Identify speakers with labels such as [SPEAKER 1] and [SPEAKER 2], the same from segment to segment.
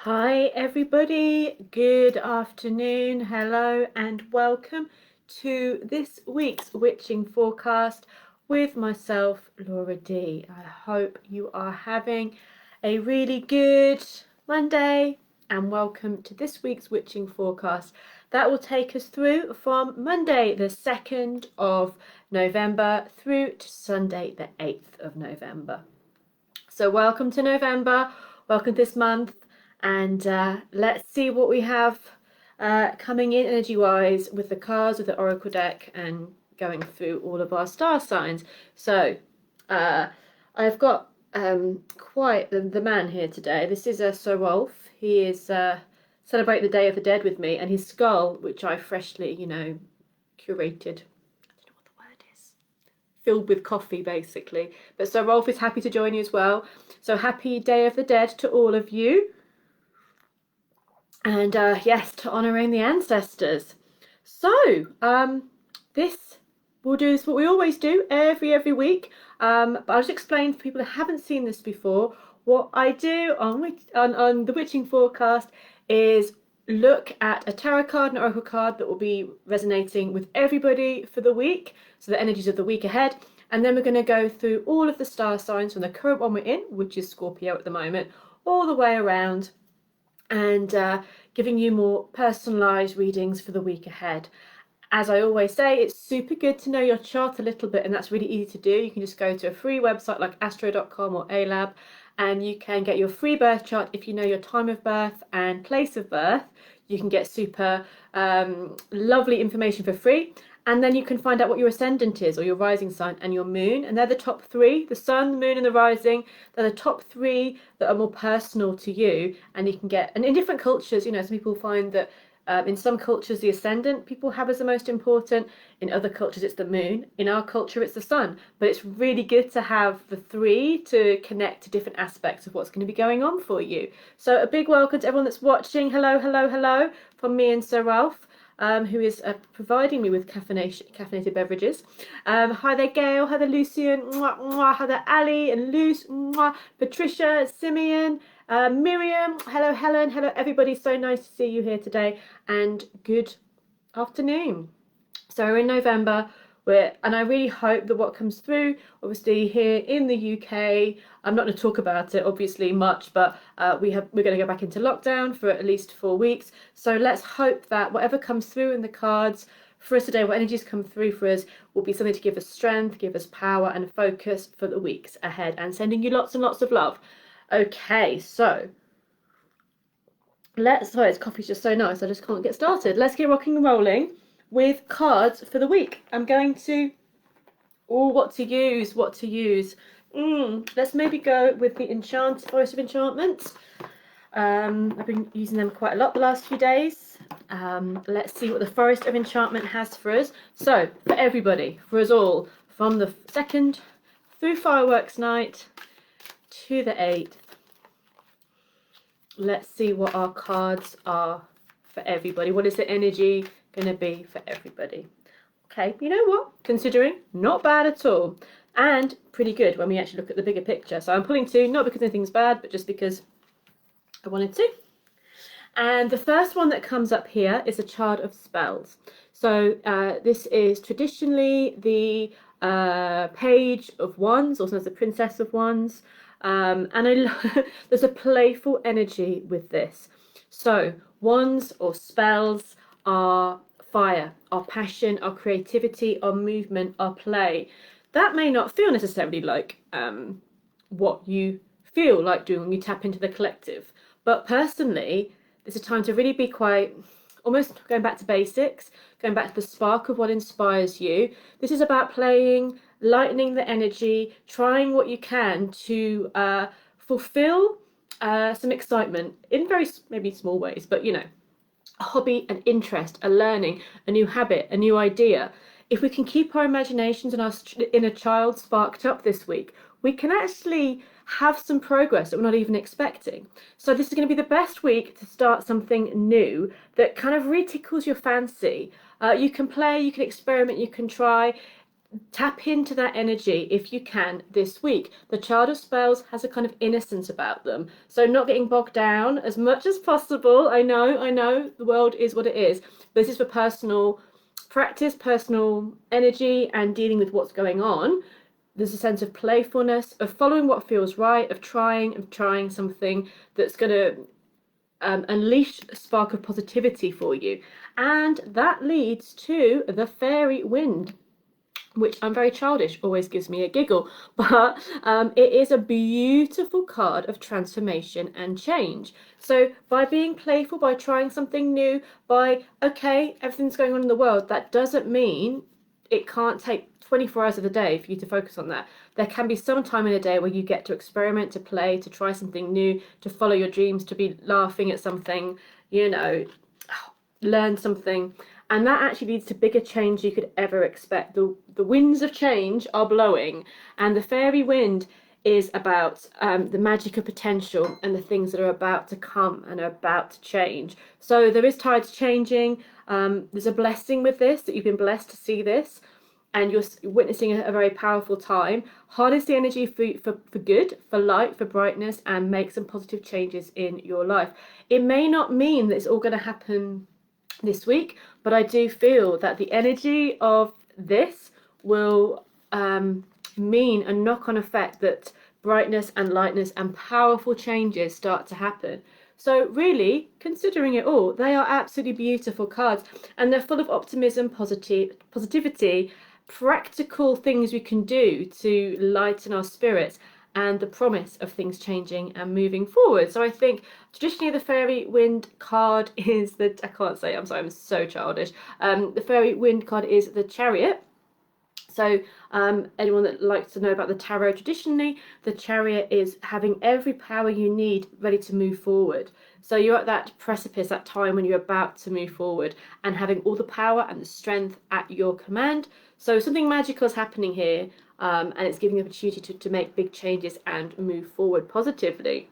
[SPEAKER 1] Hi everybody, good afternoon, hello and welcome to this week's witching forecast with myself, Laura D. I hope you are having a really good Monday and welcome to this week's witching forecast that will take us through from Monday the 2nd of November through to Sunday the 8th of November. So welcome to November, welcome this month. And let's see what we have coming in energy-wise with the cards, with the Oracle deck, and going through all of our star signs. So I've got quite the man here today. This is Sir Rolf. He is celebrating the Day of the Dead with me, and his skull, which I freshly, curated. I don't know what the word is. Filled with coffee, basically. But Sir Rolf is happy to join you as well. So happy Day of the Dead to all of you. And yes, to honouring the ancestors. So this we'll do is what we always do every week. But I'll just explain for people who haven't seen this before. What I do on the witching forecast is look at a tarot card and an oracle card that will be resonating with everybody for the week, so the energies of the week ahead. And then we're going to go through all of the star signs from the current one we're in, which is Scorpio at the moment, all the way around, and giving you more personalised readings for the week ahead. As I always say, it's super good to know your chart a little bit, and that's really easy to do. You can just go to a free website like astro.com or alab, and you can get your free birth chart. If you know your time of birth and place of birth, you can get super lovely information for free. And then you can find out what your ascendant is, or your rising sign, and your moon. And they're the top three: the sun, the moon, and the rising. They're the top three that are more personal to you. And you can get, and in different cultures, some people find that in some cultures the ascendant people have as the most important. In other cultures it's the moon. In our culture it's the sun. But it's really good to have the three to connect to different aspects of what's going to be going on for you. So a big welcome to everyone that's watching. Hello from me and Sir Ralph. Who is providing me with caffeinated beverages. Hi there, Gail. Hi there, Lucian. Mwah, mwah. Hi there, Ali and Luce. Mwah. Patricia, Simeon, Miriam. Hello, Helen. Hello, everybody. So nice to see you here today. And good afternoon. So we're in November. And I really hope that what comes through, obviously here in the UK, I'm not going to talk about it obviously much, but we're going to go back into lockdown for at least 4 weeks. So let's hope that whatever comes through in the cards for us today, what energies come through for us, will be something to give us strength, give us power and focus for the weeks ahead. And sending you lots and lots of love. Okay, so sorry, this coffee's just so nice, I just can't get started. Let's get rocking and rolling with cards for the week. I'm going to, what to use. Let's maybe go with the Forest of Enchantment. I've been using them quite a lot the last few days. Let's see what the Forest of Enchantment has for us. So, for everybody, for us all, from the 2nd through fireworks night to the 8th, let's see what our cards are for everybody. What is the energy going to be for everybody? Okay, you know what? Considering, not bad at all. And pretty good when we actually look at the bigger picture. So I'm pulling two, not because anything's bad, but just because I wanted to. And the first one that comes up here is a Child of Spells. So this is traditionally the Page of Wands, also known as the Princess of Wands. And there's a playful energy with this. So wands or spells are fire, our passion, our creativity, our movement, our play. That may not feel necessarily like what you feel like doing when you tap into the collective. But personally, it's a time to really be quite, almost going back to basics, going back to the spark of what inspires you. This is about playing, lightening the energy, trying what you can to fulfill some excitement in very maybe small ways, but a hobby, an interest, a learning, a new habit, a new idea. If we can keep our imaginations and our inner child sparked up this week, we can actually have some progress that we're not even expecting. So this is going to be the best week to start something new that kind of really tickles your fancy. You can play, you can experiment, you can try. tap into that energy if you can this week. The Child of Spells has a kind of innocence about them, so not getting bogged down as much as possible. I know the world is what it is. This is for personal practice, personal energy, and dealing with what's going on. There's a sense of playfulness, of following what feels right, of trying something that's going to unleash a spark of positivity for you. And that leads to the fairy wind, which I'm very childish, always gives me a giggle, but it is a beautiful card of transformation and change. So by being playful, by trying something new, by, okay, everything's going on in the world, that doesn't mean it can't take 24 hours of the day for you to focus on that. There can be some time in a day where you get to experiment, to play, to try something new, to follow your dreams, to be laughing at something, you know, learn something. And that actually leads to bigger change you could ever expect. The winds of change are blowing, and the fairy wind is about the magic of potential and the things that are about to come and are about to change. So there is tides changing. There's a blessing with this, that you've been blessed to see this, and you're witnessing a very powerful time. Harness the energy for good, for light, for brightness, and make some positive changes in your life. It may not mean that it's all going to happen this week, but I do feel that the energy of this will mean a knock-on effect, that brightness and lightness and powerful changes start to happen. So really, considering it all, they are absolutely beautiful cards, and they're full of optimism, positivity, practical things we can do to lighten our spirits, and the promise of things changing and moving forward. So I think traditionally the fairy wind card is the, I can't say, I'm sorry, I'm so childish. The fairy wind card is the Chariot. So anyone that likes to know about the tarot, traditionally the Chariot is having every power you need ready to move forward. So you're at that precipice, that time when you're about to move forward, and having all the power and the strength at your command. So something magical is happening here, and it's giving you the opportunity to make big changes and move forward positively.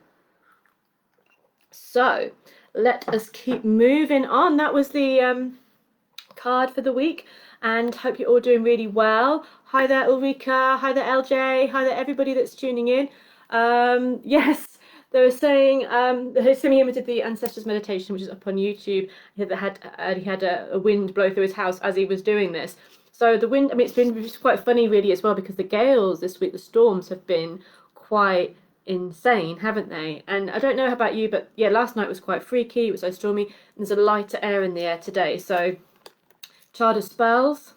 [SPEAKER 1] So let us keep moving on. That was the card for the week, and hope you're all doing really well. Hi there, Ulrika. Hi there, LJ. Hi there, everybody that's tuning in. Yes, they were saying Simeon did the ancestors meditation, which is up on YouTube. He had a wind blow through his house as he was doing this. So the wind, I mean, it's been quite funny really as well, because the gales this week, the storms have been quite insane, haven't they? And I don't know about you, but yeah, last night was quite freaky. It was so stormy, and there's a lighter air in the air today. So Child of Spells,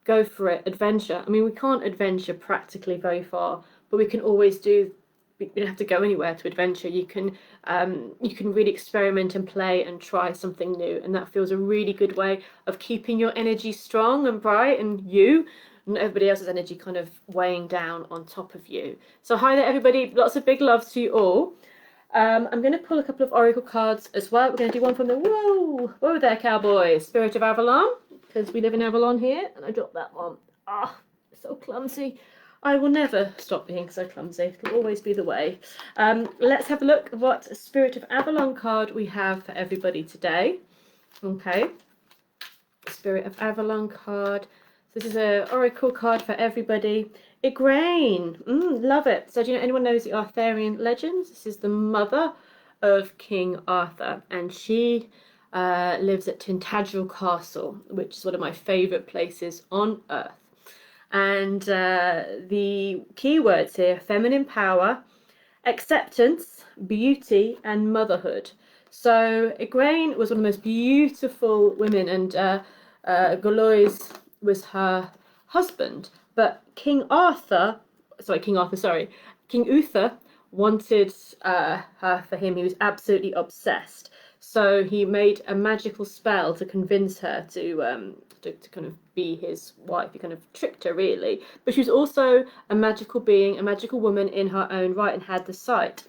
[SPEAKER 1] go for it. Adventure. I mean, we can't adventure practically very far, but we can always do. You don't have to go anywhere to adventure. You can really experiment and play and try something new, and that feels a really good way of keeping your energy strong and bright, and everybody else's energy kind of weighing down on top of you. So hi there, everybody. Lots of big love to you all. I'm going to pull a couple of oracle cards as well. We're going to do one from the whoa there, cowboys, Spirit of Avalon, because we live in Avalon here, and I dropped that one. So clumsy. I will never stop being so clumsy. It'll always be the way. Let's have a look at what Spirit of Avalon card we have for everybody today. Okay, Spirit of Avalon card. This is an oracle card for everybody. Igraine, love it. So do you know, anyone knows the Arthurian legends? This is the mother of King Arthur, and she lives at Tintagel Castle, which is one of my favourite places on earth. And the keywords here: feminine power, acceptance, beauty, and motherhood. So Igraine was one of the most beautiful women, and Galois was her husband. But King Uther wanted her for him. He was absolutely obsessed. So he made a magical spell to convince her to kind of be his wife. He kind of tricked her, really. But she was also a magical being, a magical woman in her own right, and had the sight.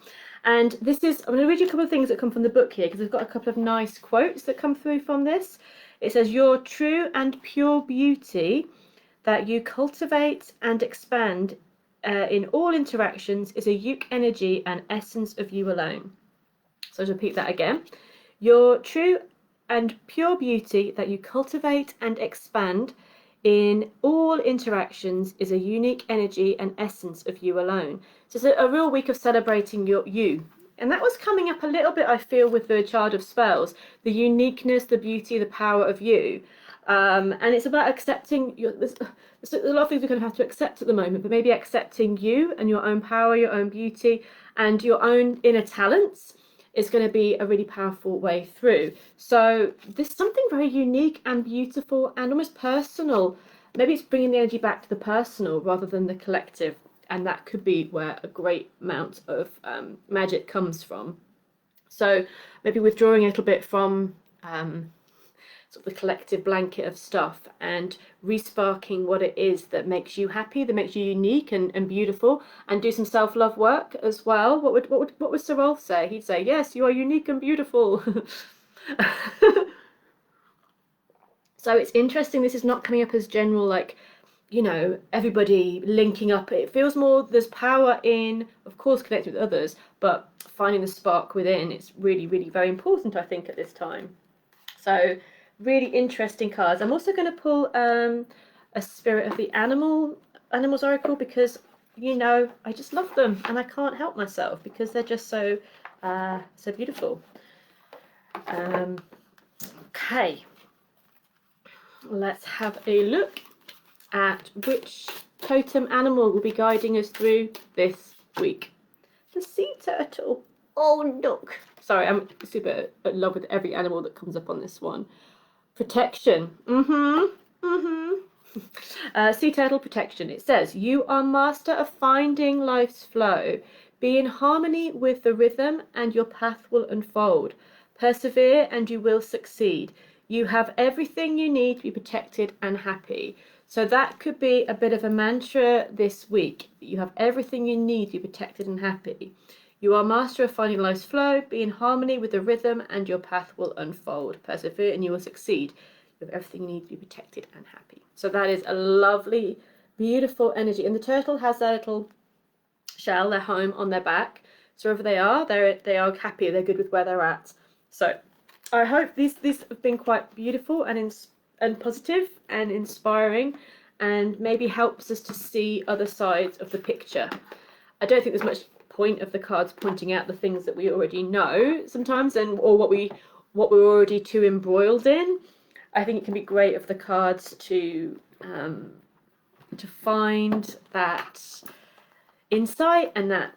[SPEAKER 1] And this is, I'm going to read you a couple of things that come from the book here, because I've got a couple of nice quotes that come through from this. It says, "Your true and pure beauty that you cultivate and expand in all interactions is a yuk energy and essence of you alone." So I'll repeat that again. Your true and pure beauty that you cultivate and expand in all interactions is a unique energy and essence of you alone. So it's a real week of celebrating you. And that was coming up a little bit, I feel, with the Child of Spells, the uniqueness, the beauty, the power of you. And it's about accepting there's a lot of things we're going to have to accept at the moment, but maybe accepting you and your own power, your own beauty, and your own inner talents is going to be a really powerful way through. So there's something very unique and beautiful and almost personal. Maybe it's bringing the energy back to the personal rather than the collective. And that could be where a great amount of magic comes from. So maybe withdrawing a little bit from sort of the collective blanket of stuff and resparking what it is that makes you happy, that makes you unique and beautiful, and do some self-love work as well. What would Sir Rolf say? He'd say, yes, you are unique and beautiful. So it's interesting, this is not coming up as general, like, you know, everybody linking up. It feels more there's power in, of course, connecting with others, but finding the spark within. It's really, really very important, I think, at this time. So really interesting cards. I'm also going to pull a Spirit of the Animals Oracle, because, you know, I just love them and I can't help myself because they're just so so beautiful. Okay, let's have a look at which totem animal will be guiding us through this week. The sea turtle. Oh, look. Sorry, I'm super in love with every animal that comes up on this one. Protection. Sea turtle protection. It says, you are master of finding life's flow. Be in harmony with the rhythm and your path will unfold. Persevere and you will succeed. You have everything you need to be protected and happy. So that could be a bit of a mantra this week. You have everything you need to be protected and happy. You are master of finding life's flow. Be in harmony with the rhythm and your path will unfold. Persevere and you will succeed. You have everything you need to be protected and happy. So that is a lovely, beautiful energy. And the turtle has their little shell, their home on their back. So wherever they are happy. They're good with where they're at. So I hope these have been quite beautiful and positive and inspiring, and maybe helps us to see other sides of the picture. I don't think there's much point of the cards pointing out the things that we already know sometimes, or what we're already too embroiled in. I think it can be great of the cards to find that insight and that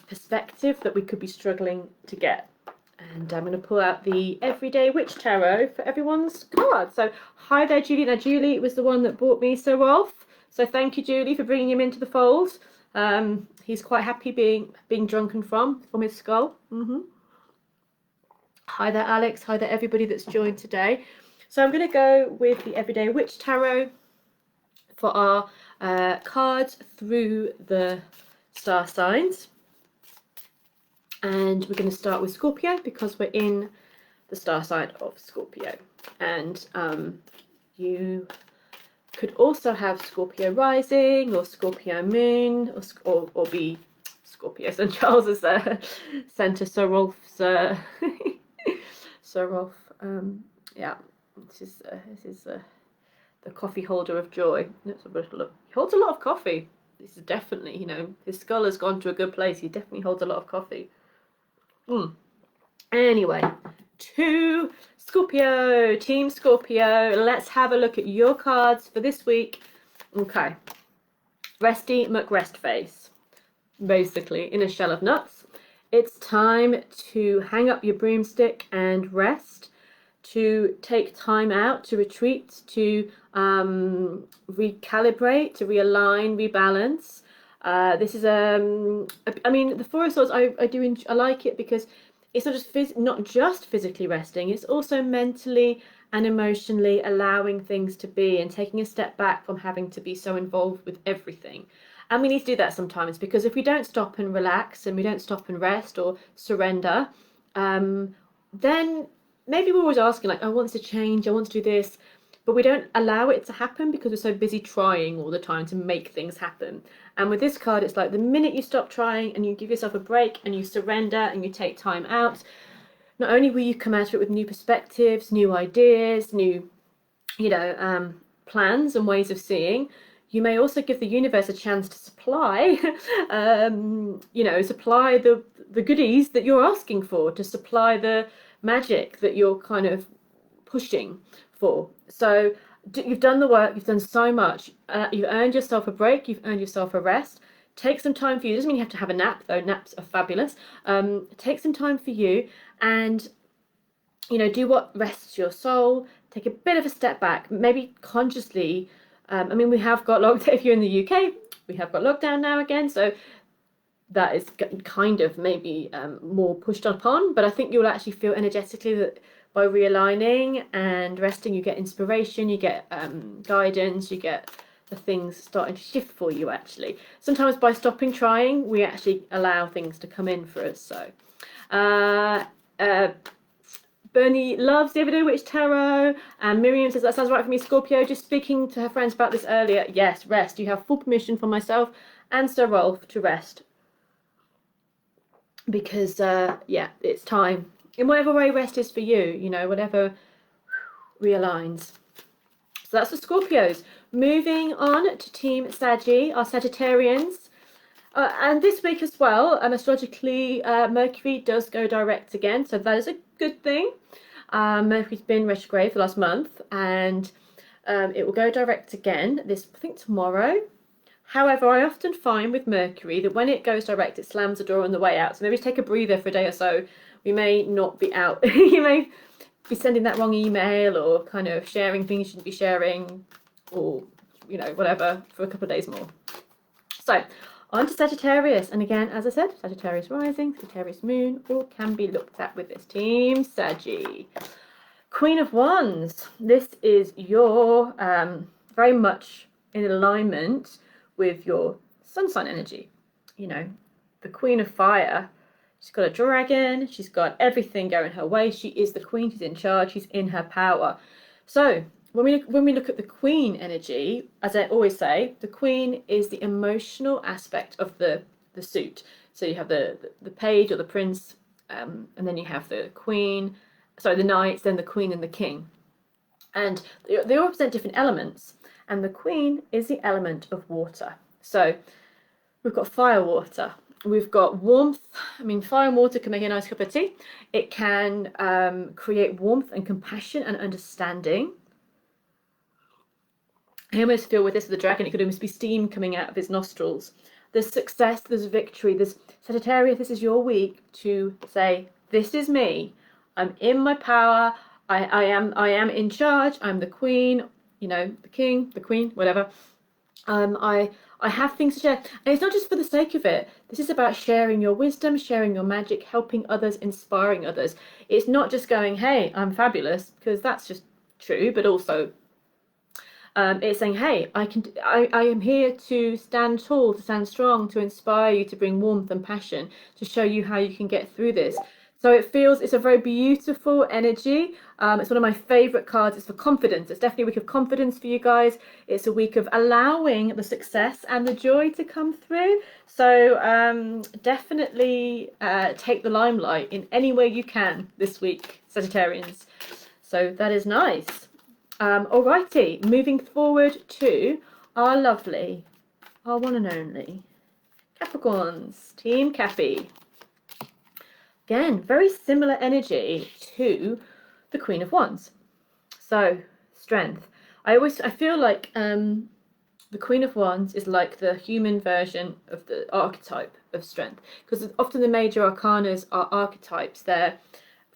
[SPEAKER 1] perspective that we could be struggling to get. And I'm going to pull out the Everyday Witch Tarot for everyone's card. So, hi there, Julie. Now, Julie was the one that brought me Sir Rolf. So, thank you, Julie, for bringing him into the fold. He's quite happy being drunken from his skull. Hi there, Alex. Hi there, everybody that's joined today. So, I'm going to go with the Everyday Witch Tarot for our cards through the star signs. And we're going to start with Scorpio because we're in the star sign of Scorpio. And you could also have Scorpio rising or Scorpio moon, or be Scorpio St. Charles' centre. Sir Rolf's Sir Rolf. Yeah, this is the coffee holder of joy. Let's have a little look. He holds a lot of coffee. This is definitely, you know, his skull has gone to a good place. He definitely holds a lot of coffee. Anyway, to Scorpio, Team Scorpio, let's have a look at your cards for this week. Okay, Resty McRest face, basically in a shell of nuts. It's time to hang up your broomstick and rest, to take time out, to retreat, to recalibrate, to realign, rebalance. This is I mean, the Four of Swords, I like it because it's not just physically resting, it's also mentally and emotionally allowing things to be and taking a step back from having to be so involved with everything. And we need to do that sometimes, because if we don't stop and relax and we don't stop and rest or surrender, then maybe we're always asking, like, I want to change, I want to do this, but we don't allow it to happen because we're so busy trying all the time to make things happen. And with this card, it's like the minute you stop trying and you give yourself a break and you surrender and you take time out, not only will you come out of it with new perspectives, new ideas, new, you know, plans and ways of seeing. You may also give the universe a chance to supply, supply the goodies that you're asking for, to supply the magic that you're kind of pushing for. So you've done the work, you've done so much, you've earned yourself a break, you've earned yourself a rest. Take some time for you. It doesn't mean you have to have a nap, though. Naps are fabulous. Take some time for you and, do what rests your soul. Take a bit of a step back, maybe consciously. We have got lockdown. If you're in the UK, we have got lockdown now again. So that is kind of maybe more pushed upon. But I think you'll actually feel energetically that by realigning and resting, you get inspiration, you get guidance, you get the things starting to shift for you, actually. Sometimes by stopping trying, we actually allow things to come in for us. So Bernie loves the LauraRedWitch Tarot, and Miriam says, that sounds right for me, Scorpio. Just speaking to her friends about this earlier. Yes, rest. You have full permission from myself and Sir Rolf to rest. Because, it's time. In whatever way rest is for you, whatever realigns. So that's the Scorpios. Moving on to Team Saggy, our Sagittarians. And this week as well, astrologically, Mercury does go direct again. So that is a good thing. Mercury's been retrograde for the last month, and it will go direct again I think tomorrow. However, I often find with Mercury that when it goes direct, it slams the door on the way out. So maybe take a breather for a day or so. We may not be out. You may be sending that wrong email or kind of sharing things you shouldn't be sharing, or, whatever, for a couple of days more. So, on to Sagittarius. And again, as I said, Sagittarius rising, Sagittarius moon, all can be looked at with this team. Saggy. Queen of Wands. This is your very much in alignment with your sun sign energy. The Queen of Fire. She's got a dragon. She's got everything going her way. She is the queen. She's in charge. She's in her power. So when we look at the queen energy, as I always say, the queen is the emotional aspect of the suit. So you have the page or the prince, and then you have the queen, the knights, then the queen and the king. And they all represent different elements. And the queen is the element of water. So we've got fire, water. We've got warmth. Fire and water can make a nice cup of tea. It can create warmth and compassion and understanding. I almost feel with this, the dragon, it could almost be steam coming out of his nostrils. There's success, there's victory, there's Sagittarius, this is your week to say, this is me. I'm in my power. I am in charge. I'm the queen, the king, the queen, whatever. I have things to share. And it's not just for the sake of it. This is about sharing your wisdom, sharing your magic, helping others, inspiring others. It's not just going, hey, I'm fabulous, because that's just true, but also it's saying, hey, I am here to stand tall, to stand strong, to inspire you, to bring warmth and passion, to show you how you can get through this. So it's a very beautiful energy. It's one of my favourite cards. It's for confidence. It's definitely a week of confidence for you guys. It's a week of allowing the success and the joy to come through. So definitely take the limelight in any way you can this week, Sagittarians. So that is nice. Alrighty, moving forward to our lovely, our one and only Capricorns, Team Cappy. Again, very similar energy to the Queen of Wands. So, strength. I feel like the Queen of Wands is like the human version of the archetype of strength, because often the major arcanas are archetypes. They're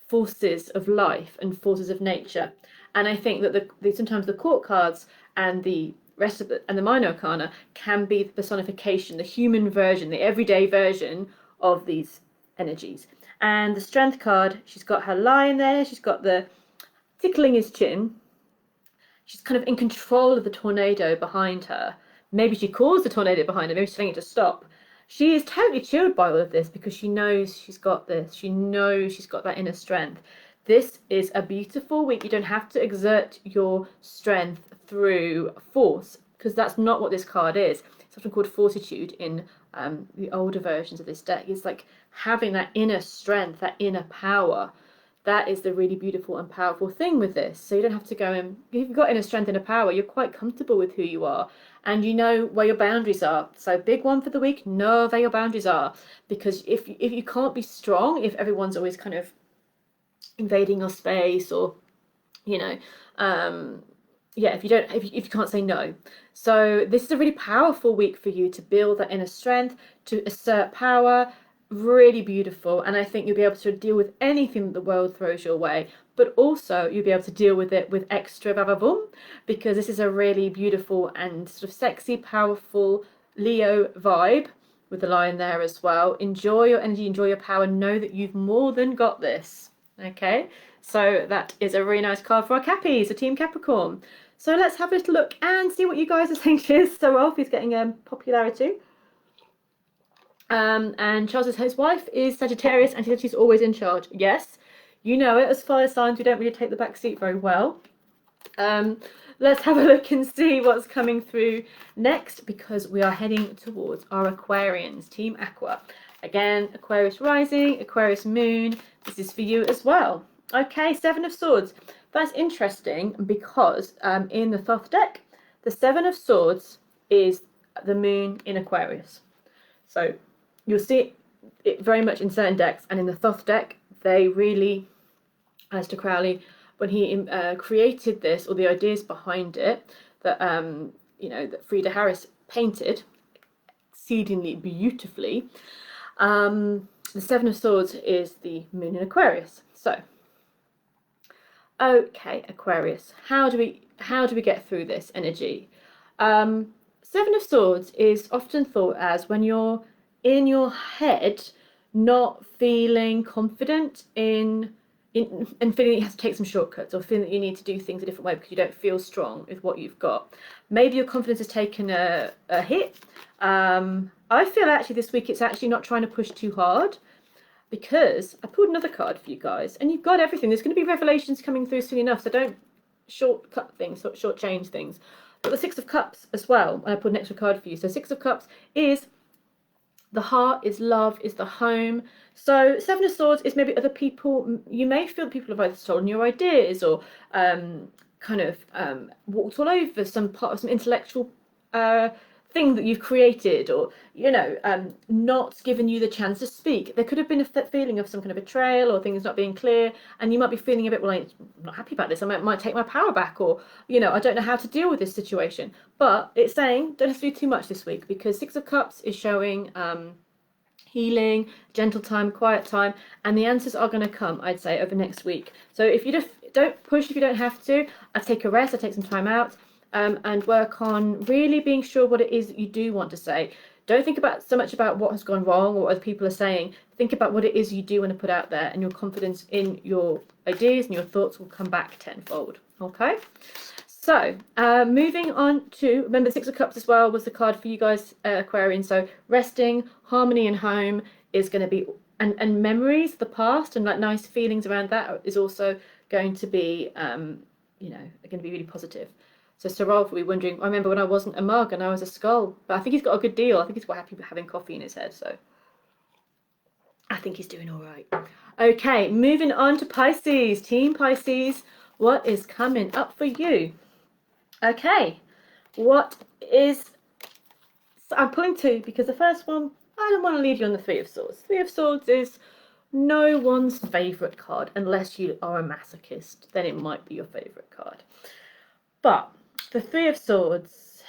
[SPEAKER 1] forces of life and forces of nature. And I think that sometimes the court cards and the rest of the minor arcana can be the personification, the human version, the everyday version of these energies. And the strength card, she's got her lion there, she's got the tickling his chin. She's kind of in control of the tornado behind her. Maybe she caused the tornado behind her, maybe she's telling it to stop. She is totally chilled by all of this because she knows she's got this. She knows she's got that inner strength. This is a beautiful week. You don't have to exert your strength through force, because that's not what this card is. It's often called fortitude in the older versions of this deck. It's like having that inner strength, that inner power That is the really beautiful and powerful thing with this. So you don't have to go in, if you've got inner strength, inner power, you're quite comfortable with who you are and you know where your boundaries are. So big one for the week, know where your boundaries are, because if you can't be strong, if everyone's always kind of invading your space, or you know, yeah, if you can't say no. So this is a really powerful week for you to build that inner strength, to assert power. Really beautiful, and I think you'll be able to deal with anything that the world throws your way, but also you'll be able to deal with it with extra vavavoom, because this is a really beautiful and sort of sexy, powerful Leo vibe with the lion there as well. Enjoy your energy, enjoy your power, know that you've more than got this. Okay, so that is a really nice card for our Cappies, a Team Capricorn. So let's have a little look and see what you guys are saying. Cheers. So Rolf is getting popularity. And Charles says his wife is Sagittarius and she said she's always in charge. Yes, you know it. As fire signs, we don't really take the back seat very well. Let's have a look and see what's coming through next, because we are heading towards our Aquarians, Team Aqua. Again, Aquarius rising, Aquarius moon. This is for you as well. Okay, Seven of Swords. That's interesting because in the Thoth deck, the Seven of Swords is the moon in Aquarius. So you'll see it very much in certain decks, and in the Thoth deck, they really, as to Crowley, when he created this, or the ideas behind it, that that Frida Harris painted exceedingly beautifully. The Seven of Swords is the moon in Aquarius. So, okay, Aquarius, how do we get through this energy? Seven of Swords is often thought as when you're in your head, not feeling confident and feeling that you have to take some shortcuts, or feeling that you need to do things a different way because you don't feel strong with what you've got. Maybe your confidence has taken a hit. I feel actually this week it's actually not trying to push too hard, because I pulled another card for you guys, and you've got everything. There's going to be revelations coming through soon enough, so don't shortcut things, shortchange things. But the Six of Cups as well, I pulled an extra card for you. So Six of Cups is the heart, is love, is the home. So Seven of Swords is maybe other people. You may feel that people have either stolen your ideas, or walked all over some part of some intellectual thing that you've created, or not given you the chance to speak. There could have been a feeling of some kind of betrayal, or things not being clear, and you might be feeling a bit, well, I'm not happy about this, I might take my power back, or I don't know how to deal with this situation. But it's saying don't have to do too much this week, because Six of Cups is showing healing, gentle time, quiet time, and the answers are going to come, I'd say, over next week. So if you just don't push, if you don't have to, I take a rest, I take some time out, and work on really being sure what it is that you do want to say. Don't think about so much about what has gone wrong or what other people are saying. Think about what it is you do want to put out there, and your confidence in your ideas and your thoughts will come back tenfold. Okay, so moving on to, remember, Six of Cups as well was the card for you guys, Aquarian. So resting, harmony, and home is going to be, and memories, the past, and like nice feelings around that is also going to be, going to be really positive. So Sir Rolf will be wondering, I remember when I wasn't a mug and I was a skull. But I think he's got a good deal. I think he's quite happy having coffee in his head. So I think he's doing all right. Okay, moving on to Pisces. Team Pisces, what is coming up for you? Okay, what is... So I'm pulling two, because the first one, I don't want to leave you on the Three of Swords. Three of Swords is no one's favourite card. Unless you are a masochist, then it might be your favourite card. But the Three of Swords,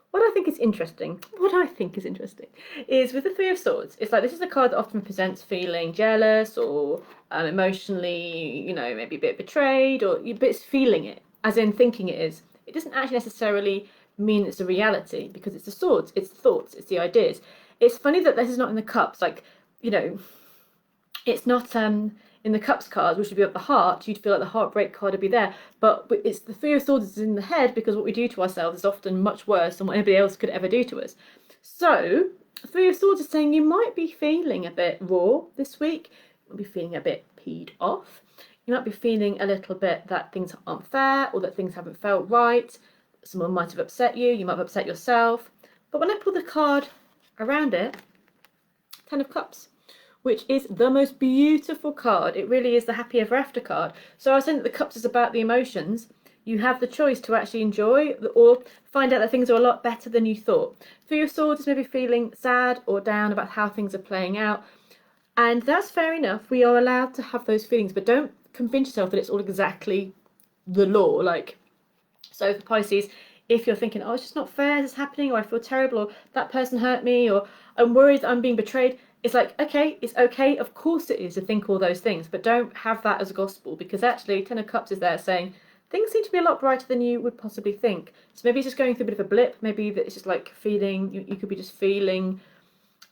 [SPEAKER 1] what I think is interesting is with the Three of Swords, it's like this is a card that often presents feeling jealous, or emotionally, maybe a bit betrayed, or but it's feeling it, as in thinking it is. It doesn't actually necessarily mean it's a reality, because it's the swords, it's the thoughts, it's the ideas. It's funny that this is not in the cups, it's not in the Cups card, which would be at the heart. You'd feel like the heartbreak card would be there, but it's the Three of Swords is in the head, because what we do to ourselves is often much worse than what anybody else could ever do to us. So Three of Swords is saying you might be feeling a bit raw this week. You might be feeling a bit peed off. You might be feeling a little bit that things aren't fair, or that things haven't felt right. Someone might have upset you. You might have upset yourself. But when I pull the card around it, Ten of Cups, which is the most beautiful card. It really is the happy ever after card. So I was saying that the Cups is about the emotions. You have the choice to actually enjoy or find out that things are a lot better than you thought. Three of Swords is maybe feeling sad or down about how things are playing out. And that's fair enough. We are allowed to have those feelings, but don't convince yourself that it's all exactly the law. Like, so for Pisces, if you're thinking, oh, it's just not fair, this is happening, or I feel terrible, or that person hurt me, or I'm worried that I'm being betrayed, it's like, okay, it's okay. Of course it is to think all those things, but don't have that as gospel, because actually Ten of Cups is there saying things seem to be a lot brighter than you would possibly think. So maybe it's just going through a bit of a blip. Maybe it's just like feeling, you could be just feeling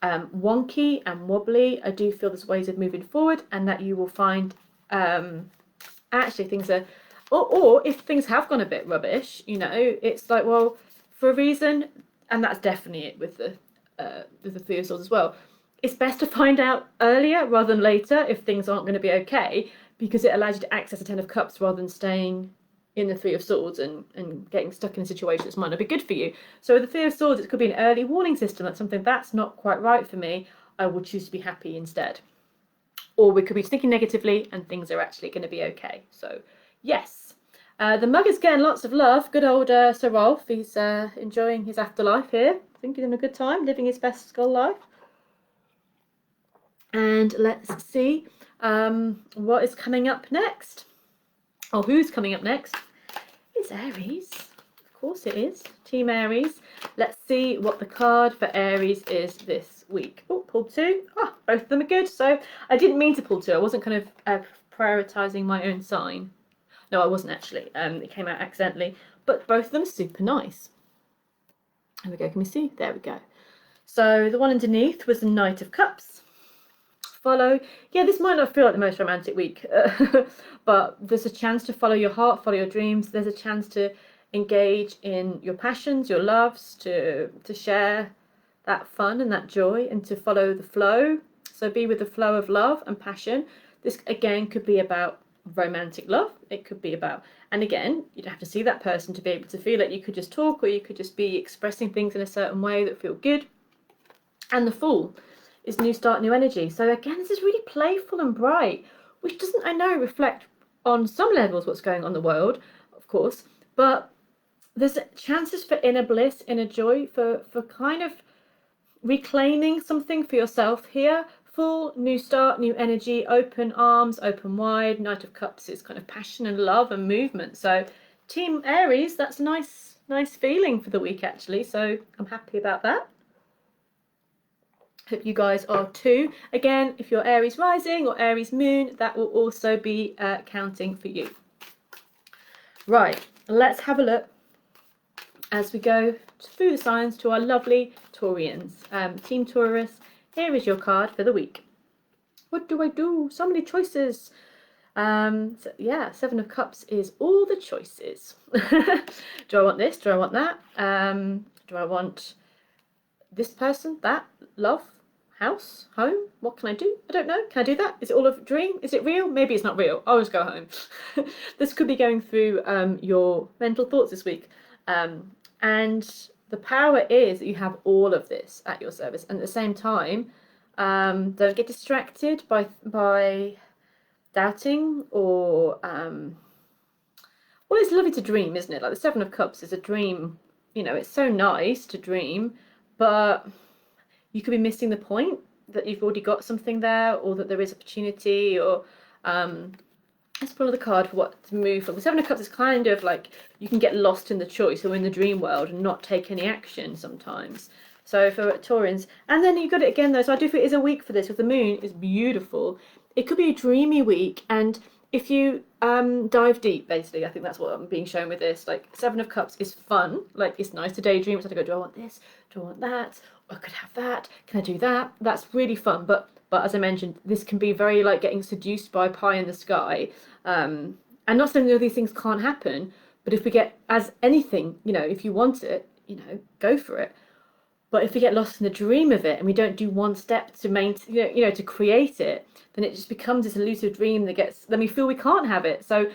[SPEAKER 1] wonky and wobbly. I do feel there's ways of moving forward, and that you will find actually things are, or if things have gone a bit rubbish, you know, it's like, well, for a reason, and that's definitely it with the Three of Swords as well. It's best to find out earlier rather than later if things aren't going to be okay, because it allows you to access a Ten of Cups rather than staying in the Three of Swords and getting stuck in a situation that might not be good for you. So with the Three of Swords, it could be an early warning system. That's something that's not quite right for me. I will choose to be happy instead. Or we could be thinking negatively and things are actually going to be okay. So yes. The mug is getting lots of love. Good old Sir Rolf. He's enjoying his afterlife here. I think he's having a good time, living his best skull life. And let's see what is coming up next. Oh, who's coming up next? It's Aries. Of course it is. Team Aries. Let's see what the card for Aries is this week. Oh, pulled two. Oh, both of them are good. So I didn't mean to pull two. I wasn't kind of prioritising my own sign. No, I wasn't actually. It came out accidentally. But both of them are super nice. There we go. Can we see? There we go. So the one underneath was the Knight of Cups. Follow. Yeah, this might not feel like the most romantic week, but there's a chance to follow your heart, follow your dreams. There's a chance to engage in your passions, your loves, to share that fun and that joy, and to follow the flow. So be with the flow of love and passion. This again could be about romantic love. It could be about, and again, you'd have to see that person to be able to feel it. You could just talk, or you could just be expressing things in a certain way that feel good. And the Fool is new start, new energy. So again, this is really playful and bright, which doesn't, I know, reflect on some levels what's going on in the world, of course, but there's chances for inner bliss, inner joy, for kind of reclaiming something for yourself here. Full, new start, new energy, open arms, open wide. Knight of Cups is kind of passion and love and movement. So Team Aries, that's a nice feeling for the week actually. So I'm happy about that. Hope you guys are too. Again, if you're Aries rising or Aries moon, that will also be counting for you. Right, let's have a look as we go through the signs to our lovely Taurians. Team Taurus, here is your card for the week. What do I do? So many choices. So yeah, Seven of Cups is all the choices. Do I want this? Do I want that? Do I want this person, that, love, house, home? What can I do? I don't know. Can I do that? Is it all a dream? Is it real? Maybe it's not real. I'll just go home. This could be going through your mental thoughts this week. And the power is that you have all of this at your service. And at the same time, don't get distracted by doubting or... well, it's lovely to dream, isn't it? Like the Seven of Cups is a dream. You know, it's so nice to dream, but you could be missing the point that you've already got something there, or that there is opportunity, or let's pull the card for what to move from. The Seven of Cups is kind of like you can get lost in the choice or in the dream world and not take any action sometimes. So for Taurans, and then you got it again though. So I do feel it is a week for this. With the moon is beautiful. It could be a dreamy week, and if you dive deep, basically, I think that's what I'm being shown with this. Like Seven of Cups is fun. Like it's nice to daydream. It's like, go, do I want this? Do I want that? I could have that. Can I do that? That's really fun. But as I mentioned, this can be very like getting seduced by pie in the sky. And not saying that these things can't happen, but if we get, as anything, you know, if you want it, you know, go for it. But if we get lost in the dream of it and we don't do one step to maintain, you know, to create it, then it just becomes this elusive dream that gets, then we feel we can't have it. So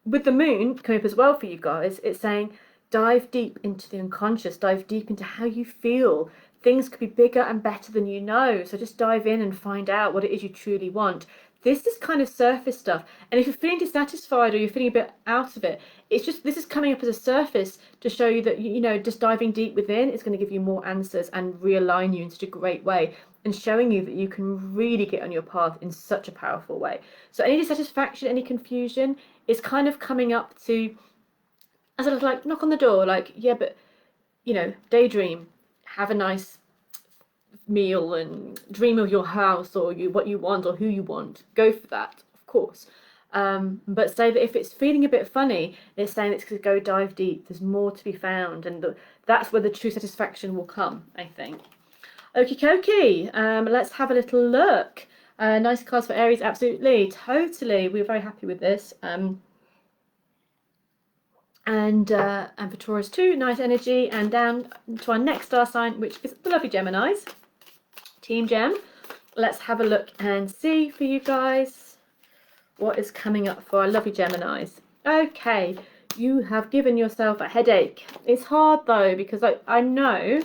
[SPEAKER 1] with the moon coming up as well for you guys, it's saying dive deep into the unconscious, dive deep into how you feel, things could be bigger and better than you know. So just dive in and find out what it is you truly want. This is kind of surface stuff. And if you're feeling dissatisfied or you're feeling a bit out of it, it's just, this is coming up as a surface to show you that, you know, just diving deep within is going to give you more answers and realign you in such a great way, and showing you that you can really get on your path in such a powerful way. So any dissatisfaction, any confusion is kind of coming up to, as a little like knock on the door, like, yeah, but, you know, daydream, have a nice meal and dream of your house or what you want or who you want. Go for that, of course. But say that if it's feeling a bit funny, it's saying it's going to go dive deep. There's more to be found, and that's where the true satisfaction will come, I think. Okie dokie, let's have a little look. Nice cards for Aries, absolutely, totally. We're very happy with this. And for Taurus too, nice energy. And down to our next star sign, which is the lovely Geminis. Team Gem. Let's have a look and see for you guys what is coming up for our lovely Geminis. Okay, you have given yourself a headache. It's hard though, because I know,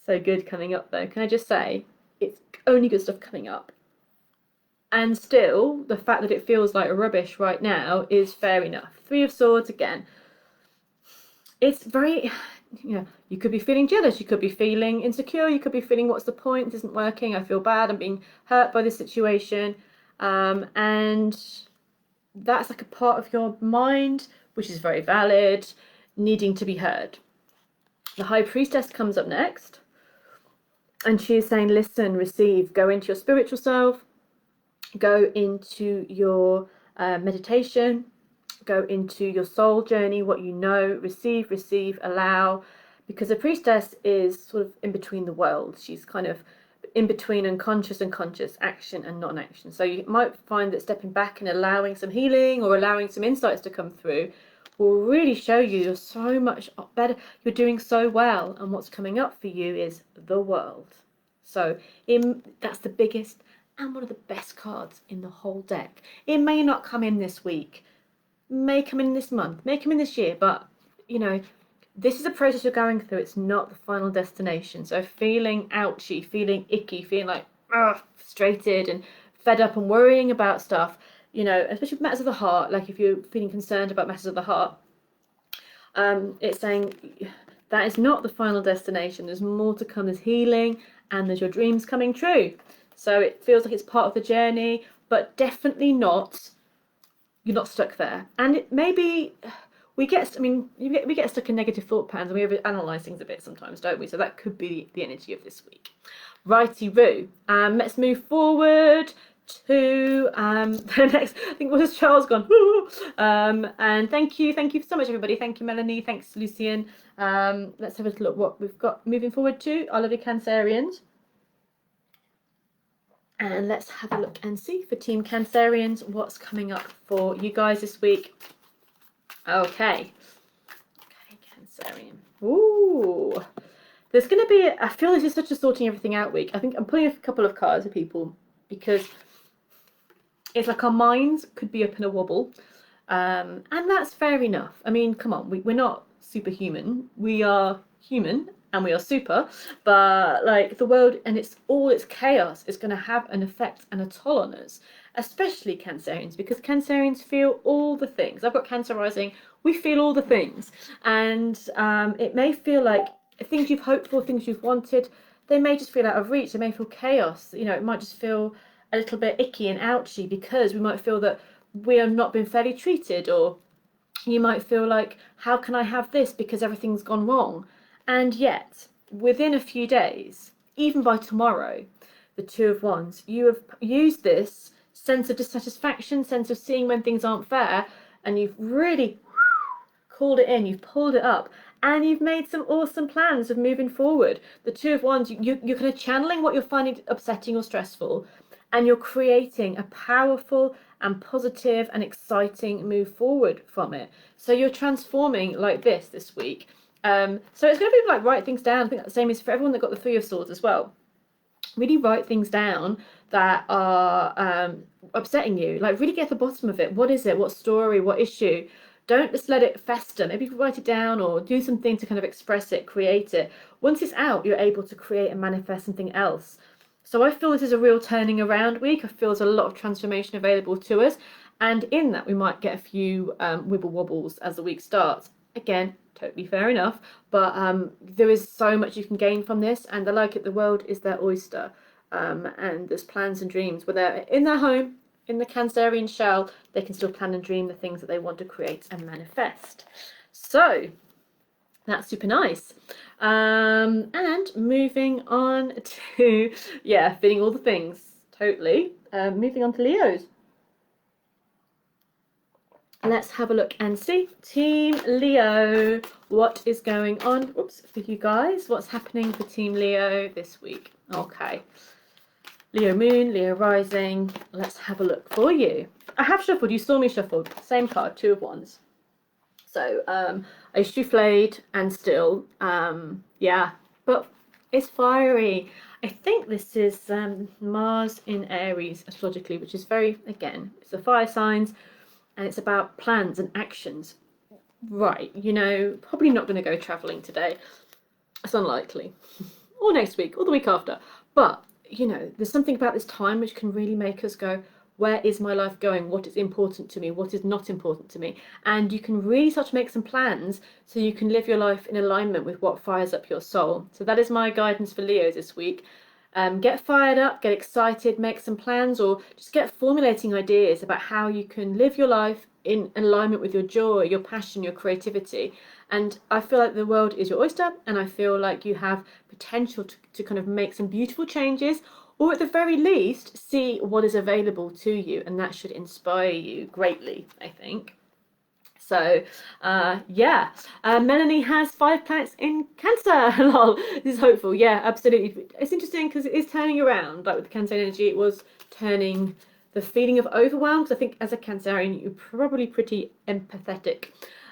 [SPEAKER 1] so good coming up though. Can I just say, it's only good stuff coming up. And still, the fact that it feels like rubbish right now is fair enough. Three of Swords again. It's very, you know, you could be feeling jealous, you could be feeling insecure, you could be feeling, what's the point? This isn't working, I feel bad, I'm being hurt by this situation. And that's like a part of your mind, which is very valid, needing to be heard. The High Priestess comes up next. And she is saying, listen, receive, go into your spiritual self, go into your meditation, go into your soul journey, what you know, receive, allow, because the priestess is sort of in between the worlds. She's kind of in between unconscious and conscious, action and non-action. So you might find that stepping back and allowing some healing or allowing some insights to come through will really show you you're so much better, you're doing so well, and what's coming up for you is the world. So that's the biggest and one of the best cards in the whole deck. It may not come in this week, may come in this month, may come in this year, but you know, this is a process you're going through. It's not the final destination. So feeling ouchy, feeling icky, feeling like frustrated and fed up and worrying about stuff, you know, especially with matters of the heart, like if you're feeling concerned about matters of the heart, it's saying that is not the final destination. There's more to come. There's healing and there's your dreams coming true. So it feels like it's part of the journey, but definitely not, you're not stuck there. And it maybe we get stuck in negative thought patterns, and we overanalyze things a bit sometimes, don't we? So that could be the energy of this week. Righty-roo. Let's move forward to the next, I think, was Charles gone? And thank you so much, everybody. Thank you, Melanie. Thanks, Lucian. Let's have a look what we've got moving forward to our lovely Cancerians. And let's have a look and see for Team Cancerians what's coming up for you guys this week. Okay, Cancerian. Ooh, there's going to be, I feel this is such a sorting everything out week. I think I'm pulling a couple of cards of people because it's like our minds could be up in a wobble. And that's fair enough. I mean, come on, we're not superhuman. We are human and we are super, but like the world and its chaos is going to have an effect and a toll on us, especially Cancerians, because Cancerians feel all the things. I've got Cancer rising. We feel all the things, and it may feel like things you've hoped for, things you've wanted, they may just feel out of reach. They may feel chaos. You know, it might just feel a little bit icky and ouchy because we might feel that we have not been fairly treated, or you might feel like, how can I have this because everything's gone wrong? And yet, within a few days, even by tomorrow, the Two of Wands, you have used this sense of dissatisfaction, sense of seeing when things aren't fair, and you've really called it in, you've pulled it up, and you've made some awesome plans of moving forward. The Two of Wands, you're kind of channeling what you're finding upsetting or stressful, and you're creating a powerful and positive and exciting move forward from it. So you're transforming like this week. So it's going to be like write things down. I think that's the same as for everyone that got the Three of Swords as well. Really write things down that are upsetting you. Like really get to the bottom of it. What is it? What story? What issue? Don't just let it fester. Maybe write it down or do something to kind of express it, create it. Once it's out, you're able to create and manifest something else. So I feel this is a real turning around week. I feel there's a lot of transformation available to us. And in that, we might get a few wibble wobbles as the week starts. Again, totally fair enough. But there is so much you can gain from this. And I like it. The world is their oyster. And there's plans and dreams. When they're in their home, in the Cancerian shell, they can still plan and dream the things that they want to create and manifest. So that's super nice. And moving on to, yeah, fitting all the things, totally. Moving on to Leos. Let's have a look and see. Team Leo, what is going on? Oops, for you guys, what's happening for Team Leo this week? Okay. Leo Moon, Leo Rising. Let's have a look for you. I have shuffled. You saw me shuffled. Same card, 2 of Wands. So I souffled and still, yeah, but it's fiery. I think this is Mars in Aries astrologically, which is very, again, it's the fire signs, and it's about plans and actions. Right, you know, probably not going to go travelling today. It's unlikely. Or next week, or the week after. But, you know, there's something about this time which can really make us go, where is my life going? What is important to me? What is not important to me? And you can really start to make some plans so you can live your life in alignment with what fires up your soul. So that is my guidance for Leos this week. Get fired up, get excited, make some plans, or just get formulating ideas about how you can live your life in alignment with your joy, your passion, your creativity. And I feel like the world is your oyster, and I feel like you have potential to kind of make some beautiful changes, or at the very least, see what is available to you, and that should inspire you greatly, I think. So, yeah. Melanie has 5 planets in Cancer. Lol. This is hopeful. Yeah, absolutely. It's interesting because it is turning around. Like with the Cancer energy, it was turning the feeling of overwhelm. Because I think as a Cancerian, you're probably pretty empathetic.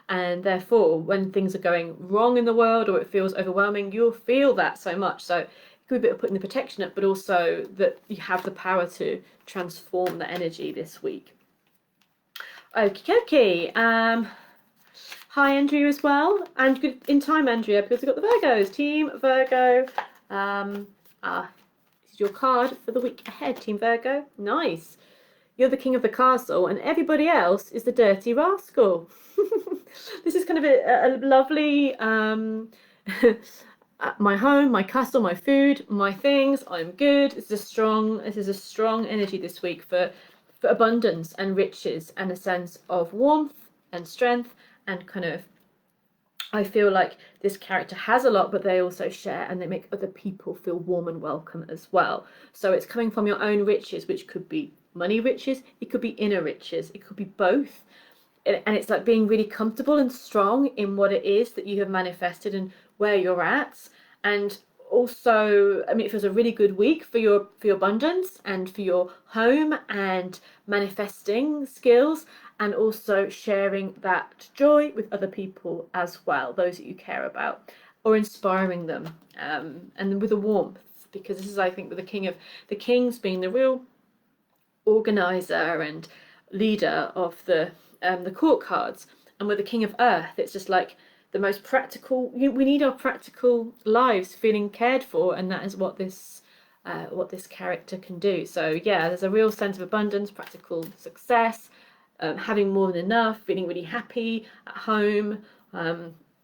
[SPEAKER 1] And therefore, when things are going wrong in the world or it feels overwhelming, you'll feel that so much. So it could be a bit of putting the protection up, but also that you have the power to transform the energy this week. Okie dokie. Hi Andrea as well, and good in time Andrea, because we've got the Virgos. Team Virgo. This is your card for the week ahead, Team Virgo. Nice. You're the king of the castle, and everybody else is the dirty rascal. This is kind of a lovely my home, my castle, my food, my things. I'm good. This is a strong energy this week for abundance and riches and a sense of warmth and strength, and kind of, I feel like this character has a lot, but they also share and they make other people feel warm and welcome as well. So it's coming from your own riches, which could be money riches, it could be inner riches, it could be both. And it's like being really comfortable and strong in what it is that you have manifested and where you're at. And also, I mean, it feels a really good week for your abundance and for your home and manifesting skills, and also sharing that joy with other people as well, those that you care about, or inspiring them, and with a warmth, because this is, I think, with the kings being the real organizer and leader of the court cards, and with the King of Earth, it's just like the most practical. We need our practical lives feeling cared for, and that is what this character can do. So yeah, there's a real sense of abundance, practical success, having more than enough, feeling really happy at home,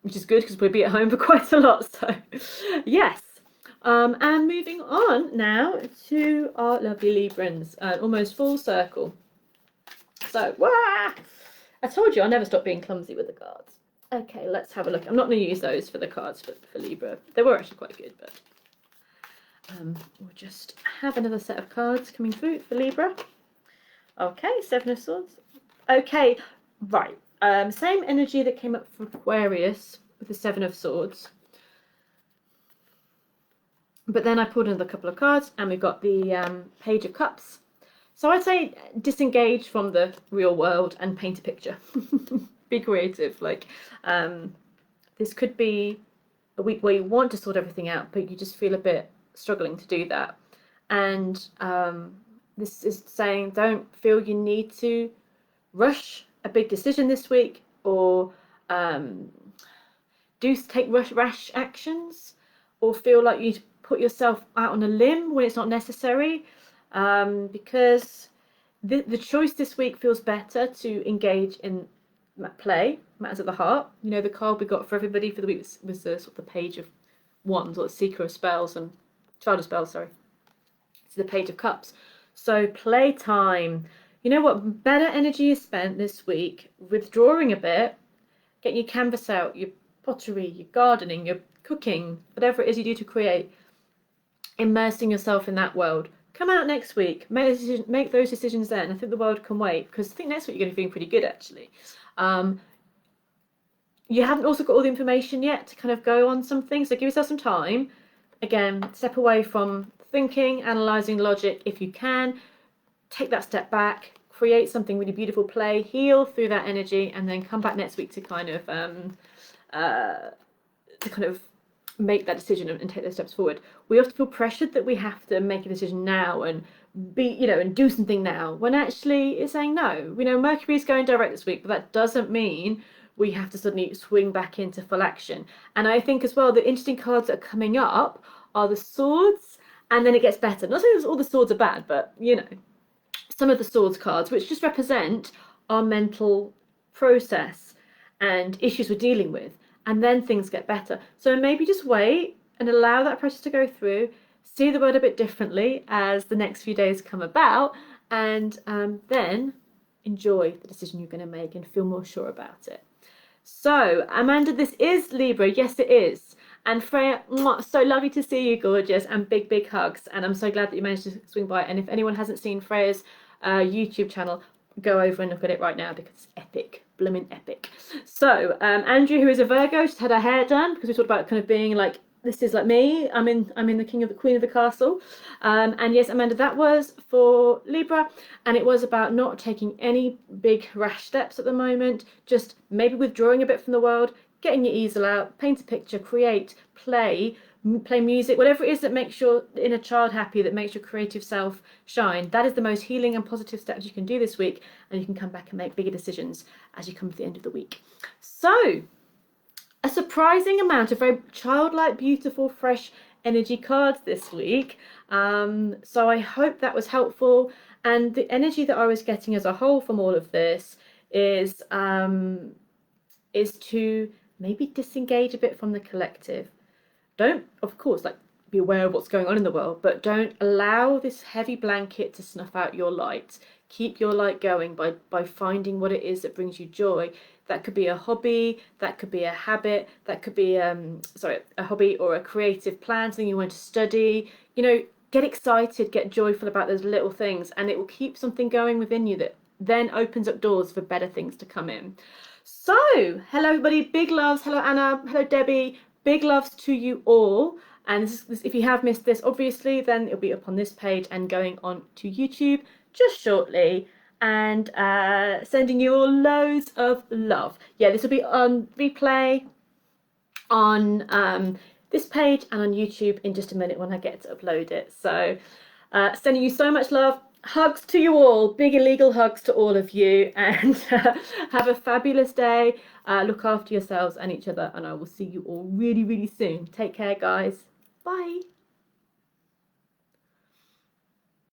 [SPEAKER 1] which is good because we'll be at home for quite a lot. So yes. And moving on now to our lovely Librans, almost full circle. So, I told you I'll never stop being clumsy with the cards. Okay, let's have a look. I'm not going to use those for the cards for Libra. They were actually quite good, but we'll just have another set of cards coming through for Libra. Okay, 7 of Swords. Okay, right. Same energy that came up for Aquarius with the 7 of Swords. But then I pulled another couple of cards, and we've got the Page of Cups. So I'd say disengage from the real world and paint a picture. Be creative. Like, this could be a week where you want to sort everything out, but you just feel a bit struggling to do that. And this is saying don't feel you need to rush a big decision this week. or take rash actions, or feel like you put yourself out on a limb when it's not necessary, because the choice this week feels better to engage in play, matters of the heart. You know, the card we got for everybody for the week was the sort of the Page of Wands, or Seeker of Spells and Child of Spells, sorry. It's the Page of Cups. So playtime. You know what? Better energy is spent this week withdrawing a bit, getting your canvas out, your pottery, your gardening, your cooking, whatever it is you do to create, immersing yourself in that world. Come out next week, make those decisions then. I think the world can wait, because I think next week you're going to be feeling pretty good, actually. You haven't also got all the information yet to kind of go on something, so give yourself some time. Again, step away from thinking, analysing, logic if you can. Take that step back, create something really beautiful, play, heal through that energy, and then come back next week to kind of make that decision and take those steps forward. We often feel pressured that we have to make a decision now and and do something now, when actually it's saying no. You know, Mercury's going direct this week, but that doesn't mean we have to suddenly swing back into full action. And I think as well, the interesting cards that are coming up are the Swords, and then it gets better. Not saying all the swords are bad, but you know, some of the Swords cards, which just represent our mental process and issues we're dealing with, and then things get better. So maybe just wait and allow that process to go through, see the world a bit differently as the next few days come about, and then enjoy the decision you're going to make and feel more sure about it. So, Amanda, this is Libra. Yes, it is. And Freya, so lovely to see you, gorgeous, and big, big hugs. And I'm so glad that you managed to swing by. And if anyone hasn't seen Freya's YouTube channel, go over and look at it right now, because it's epic, blooming epic. So, Andrew, who is a Virgo, just had her hair done, because we talked about kind of being like, this is like me, I'm in the Queen of the Castle. And yes, Amanda, that was for Libra, and it was about not taking any big rash steps at the moment, just maybe withdrawing a bit from the world, getting your easel out, paint a picture, create, play music, whatever it is that makes your inner child happy, that makes your creative self shine. That is the most healing and positive steps you can do this week, and you can come back and make bigger decisions as you come to the end of the week. So, a surprising amount of very childlike, beautiful, fresh energy cards this week. So I hope that was helpful. And the energy that I was getting as a whole from all of this is to maybe disengage a bit from the collective. Don't, of course, be aware of what's going on in the world, but don't allow this heavy blanket to snuff out your light. Keep your light going by finding what it is that brings you joy. That could be a hobby, that could be a habit, that could be a hobby or a creative plan, something you want to study. You know, get excited, get joyful about those little things, and it will keep something going within you that then opens up doors for better things to come in. So, hello everybody, big loves. Hello Anna, hello Debbie, big loves to you all. And if you have missed this, obviously, then it'll be up on this page and going on to YouTube just shortly. And sending you all loads of love. Yeah, this will be on replay on this page and on YouTube in just a minute when I get to upload it. So sending you so much love. Hugs to you all. Big illegal hugs to all of you. And have a fabulous day. Look after yourselves and each other. And I will see you all really, really soon. Take care, guys. Bye.